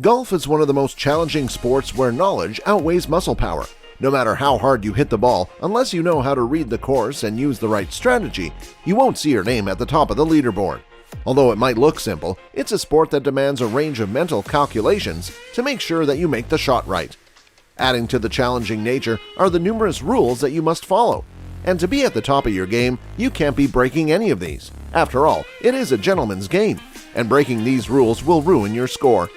Golf is one of the most challenging sports where knowledge outweighs muscle power. No matter how hard you hit the ball, unless you know how to read the course and use the right strategy, you won't see your name at the top of the leaderboard. Although it might look simple, it's a sport that demands a range of mental calculations to make sure that you make the shot right. Adding to the challenging nature are the numerous rules that you must follow. And to be at the top of your game, you can't be breaking any of these. After all, it is a gentleman's game, and breaking these rules will ruin your score.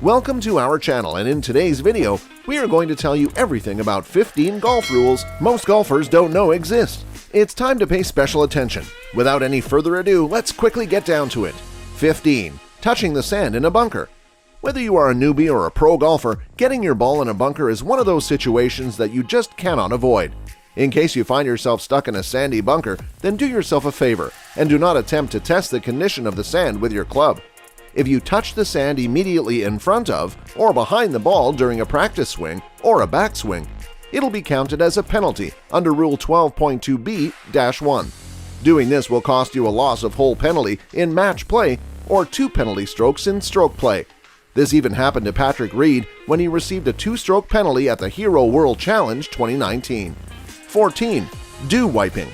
Welcome to our channel, and in today's video, we are going to tell you everything about 15 golf rules most golfers don't know exist. It's time to pay special attention. Without any further ado, let's quickly get down to it. 15. Touching the sand in a bunker. Whether you are a newbie or a pro golfer, getting your ball in a bunker is one of those situations that you just cannot avoid. In case you find yourself stuck in a sandy bunker, then do yourself a favor and do not attempt to test the condition of the sand with your club. If you touch the sand immediately in front of or behind the ball during a practice swing or a backswing, it'll be counted as a penalty under Rule 12.2b-1. Doing this will cost you a loss of hole penalty in match play or 2 penalty strokes in stroke play. This even happened to Patrick Reed when he received a 2-stroke penalty at the Hero World Challenge 2019. 14. Dew wiping.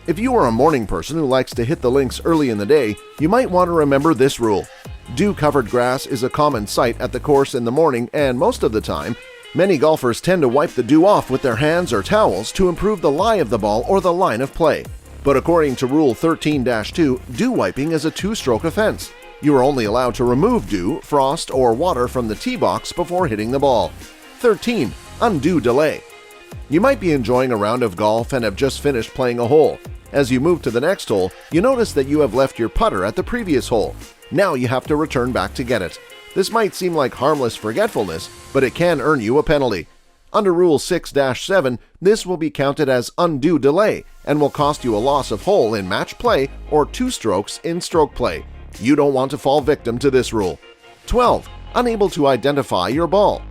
If you are a morning person who likes to hit the links early in the day, you might want to remember this rule. Dew-covered grass is a common sight at the course in the morning, and most of the time, many golfers tend to wipe the dew off with their hands or towels to improve the lie of the ball or the line of play. But according to Rule 13-2, dew wiping is a 2-stroke offense. You are only allowed to remove dew, frost, or water from the tee box before hitting the ball. 13. Undue delay. You might be enjoying a round of golf and have just finished playing a hole. As you move to the next hole, you notice that you have left your putter at the previous hole. Now you have to return back to get it. This might seem like harmless forgetfulness, but it can earn you a penalty. Under Rule 6-7, this will be counted as undue delay and will cost you a loss of hole in match play or 2 strokes in stroke play. You don't want to fall victim to this rule. 12. Unable to identify your ball.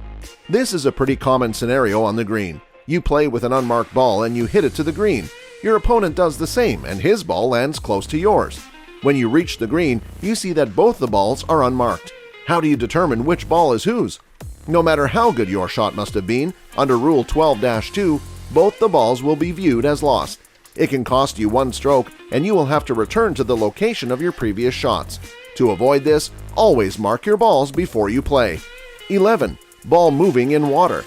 This is a pretty common scenario on the green. You play with an unmarked ball and you hit it to the green. Your opponent does the same and his ball lands close to yours. When you reach the green, you see that both the balls are unmarked. How do you determine which ball is whose? No matter how good your shot must have been, under Rule 12-2, both the balls will be viewed as lost. It can cost you 1 stroke and you will have to return to the location of your previous shots. To avoid this, always mark your balls before you play. 11. Ball moving in water.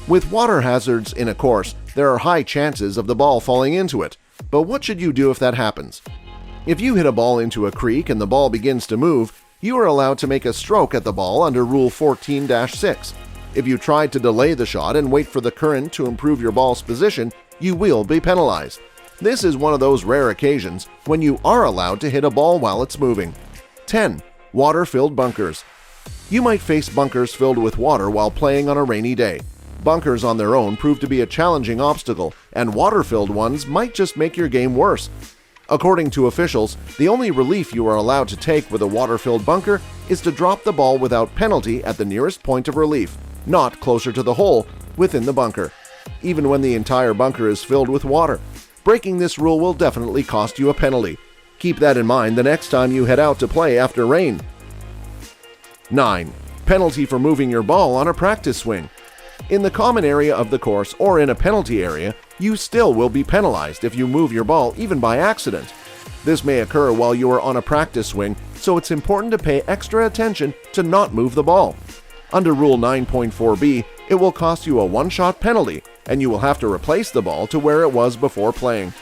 With water hazards in a course, there are high chances of the ball falling into it. But what should you do if that happens? If you hit a ball into a creek and the ball begins to move, you are allowed to make a stroke at the ball under Rule 14-6. If you try to delay the shot and wait for the current to improve your ball's position, you will be penalized. This is one of those rare occasions when you are allowed to hit a ball while it's moving. 10. Water-filled bunkers. You might face bunkers filled with water while playing on a rainy day. Bunkers on their own prove to be a challenging obstacle, and water-filled ones might just make your game worse. According to officials, the only relief you are allowed to take with a water-filled bunker is to drop the ball without penalty at the nearest point of relief, not closer to the hole within the bunker, even when the entire bunker is filled with water. Breaking this rule will definitely cost you a penalty. Keep that in mind the next time you head out to play after rain. 9. Penalty for moving your ball on a practice swing. In the common area of the course or in a penalty area, you still will be penalized if you move your ball even by accident. This may occur while you are on a practice swing, so it's important to pay extra attention to not move the ball. Under Rule 9.4b, it will cost you a 1-shot penalty, and you will have to replace the ball to where it was before playing.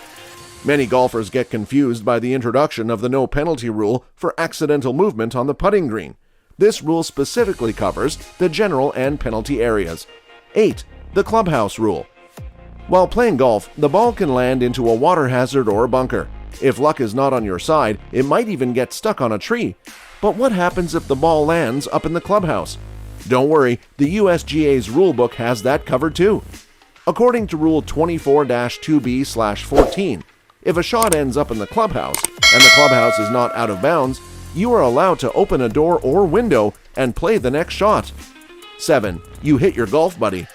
Many golfers get confused by the introduction of the no penalty rule for accidental movement on the putting green. This rule specifically covers the general and penalty areas. 8. The clubhouse rule. While playing golf, the ball can land into a water hazard or bunker. If luck is not on your side, it might even get stuck on a tree. But what happens if the ball lands up in the clubhouse? Don't worry, the USGA's rulebook has that covered too. According to Rule 24-2b-14, if a shot ends up in the clubhouse and the clubhouse is not out of bounds, you are allowed to open a door or window and play the next shot. 7. You hit your golf buddy.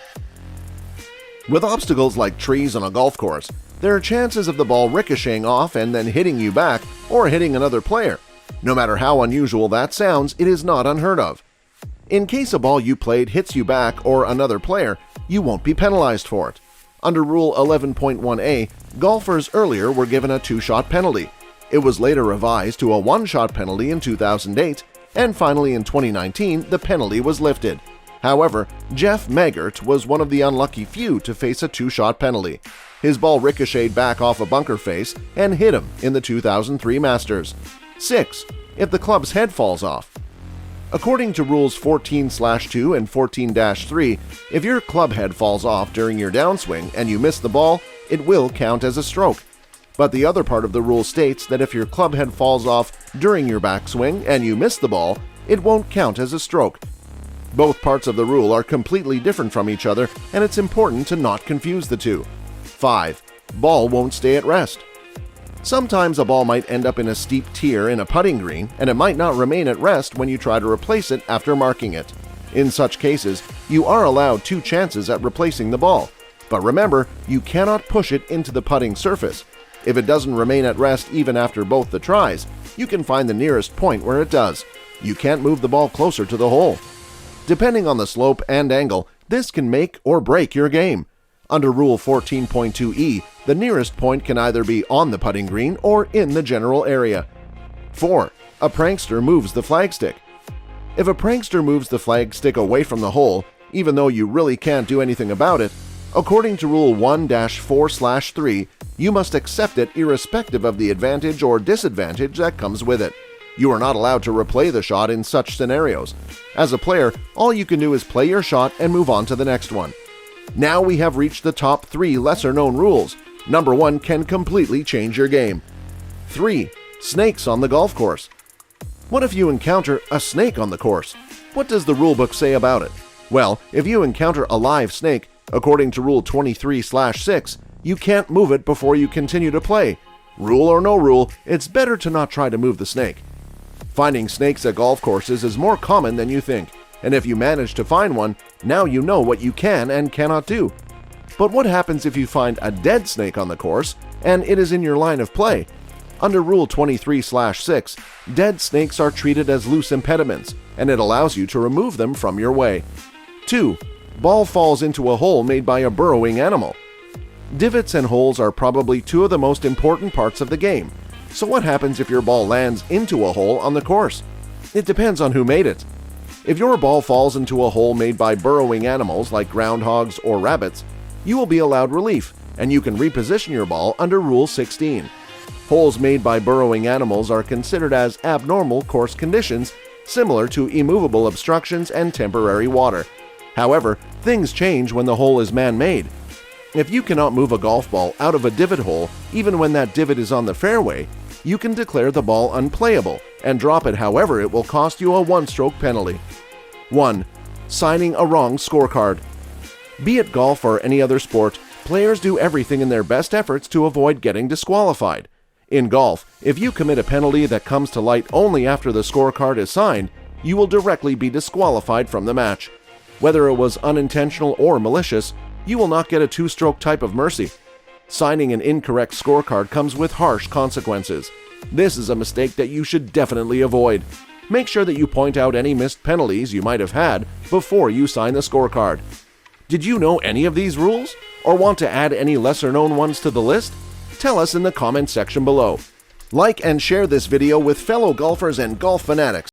With obstacles like trees on a golf course, there are chances of the ball ricocheting off and then hitting you back or hitting another player. No matter how unusual that sounds, it is not unheard of. In case a ball you played hits you back or another player, you won't be penalized for it. Under Rule 11.1a, golfers earlier were given a 2-shot penalty. It was later revised to a 1-shot penalty in 2008, and finally in 2019 the penalty was lifted. However, Jeff Maggart was one of the unlucky few to face a 2-shot penalty. His ball ricocheted back off a bunker face and hit him in the 2003 Masters. 6. If the club's head falls off. According to Rules 14/2 and 14-3, if your club head falls off during your downswing and you miss the ball, it will count as a stroke. But the other part of the rule states that if your club head falls off during your backswing and you miss the ball, it won't count as a stroke. Both parts of the rule are completely different from each other, and it's important to not confuse the two. 5. Ball won't stay at rest. Sometimes a ball might end up in a steep tier in a putting green, and it might not remain at rest when you try to replace it after marking it. In such cases, you are allowed 2 chances at replacing the ball. But remember, you cannot push it into the putting surface. If it doesn't remain at rest even after both the tries, you can find the nearest point where it does. You can't move the ball closer to the hole. Depending on the slope and angle, this can make or break your game. Under Rule 14.2e, the nearest point can either be on the putting green or in the general area. 4. A prankster moves the flagstick. If a prankster moves the flagstick away from the hole, even though you really can't do anything about it, according to Rule 1-4/3, you must accept it irrespective of the advantage or disadvantage that comes with it. You are not allowed to replay the shot in such scenarios. As a player, all you can do is play your shot and move on to the next one. Now we have reached the top 3 lesser-known rules. Number 1 can completely change your game. 3. Snakes on the golf course. What if you encounter a snake on the course? What does the rulebook say about it? Well, if you encounter a live snake, according to Rule 23/6, you can't move it before you continue to play. Rule or no rule, it's better to not try to move the snake. Finding snakes at golf courses is more common than you think, and if you manage to find one, now you know what you can and cannot do. But what happens if you find a dead snake on the course and it is in your line of play? Under Rule 23/6, dead snakes are treated as loose impediments, and it allows you to remove them from your way. 2. Ball falls into a hole made by a burrowing animal. Divots and holes are probably 2 of the most important parts of the game. So what happens if your ball lands into a hole on the course? It depends on who made it. If your ball falls into a hole made by burrowing animals like groundhogs or rabbits, you will be allowed relief, and you can reposition your ball under Rule 16. Holes made by burrowing animals are considered as abnormal course conditions, similar to immovable obstructions and temporary water. However, things change when the hole is man-made. If you cannot move a golf ball out of a divot hole, even when that divot is on the fairway, you can declare the ball unplayable and drop it. However, it will cost you a 1-stroke penalty. 1. Signing a wrong scorecard. Be it golf or any other sport, players do everything in their best efforts to avoid getting disqualified. In golf, if you commit a penalty that comes to light only after the scorecard is signed, you will directly be disqualified from the match. Whether it was unintentional or malicious, you will not get a 2-stroke type of mercy. Signing an incorrect scorecard comes with harsh consequences. This is a mistake that you should definitely avoid. Make sure that you point out any missed penalties you might have had before you sign the scorecard. Did you know any of these rules? Or want to add any lesser-known ones to the list? Tell us in the comment section below. Like and share this video with fellow golfers and golf fanatics.